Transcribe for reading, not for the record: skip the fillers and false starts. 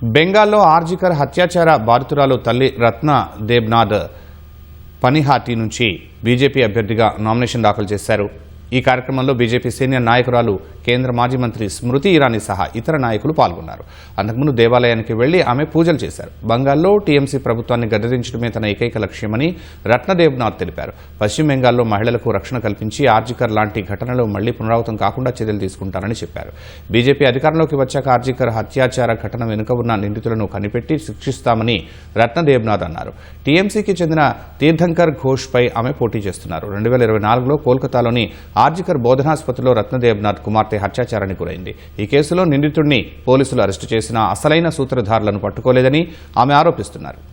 బెంగాల్లో ఆర్జికర్ హత్యాచార బాధితురాలు తల్లి రత్న దేబ్నాథ్ పనిహాటి నుంచి బీజేపీ అభ్యర్థిగా నామినేషన్ దాఖలు చేశారు. ఈ కార్యక్రమంలో బీజేపీ సీనియర్ నాయకురాలు కేంద్ర మాజీ మంత్రి స్మృతి ఇరానీ సహా ఇతర నాయకులు పాల్గొన్నారు. అంతకుముందు దేవాలయానికి వెళ్లి ఆమె పూజలు చేశారు. బంగాల్లో టీఎంసీ ప్రభుత్వాన్ని గద్దెదించడమే తన ఏకైక లక్ష్యమని రత్నదేవ్నాథ్ తెలిపారు. పశ్చిమ బెంగాల్లో మహిళలకు రక్షణ కల్పించి ఆర్జికర్ లాంటి ఘటనలు మళ్లీ పునరావృతం కాకుండా చర్యలు తీసుకుంటారని చెప్పారు. బీజేపీ అధికారంలోకి వచ్చాక ఆర్జికర్ హత్యాచార ఘటన వెనుక ఉన్న నిందితులను కనిపెట్టి శిక్షిస్తామని రత్నదేవ్నాథ్ అన్నారు. టీఎంసీకి చెందిన తీర్థంకర్ ఘోష్పై ఆమె పోటీ చేస్తున్నారు. 2024లో కోల్కతాలోని ఆర్జికర్ బోధనాసుపత్రిలో రత్నదేవ్నాథ్ కుమార్తె హత్యాచారానికి గురైంది. ఈ కేసులో నిందితుడిని పోలీసులు అరెస్టు చేసినా అసలైన సూత్రధారులను పట్టుకోలేదని ఆమె ఆరోపిస్తున్నారు.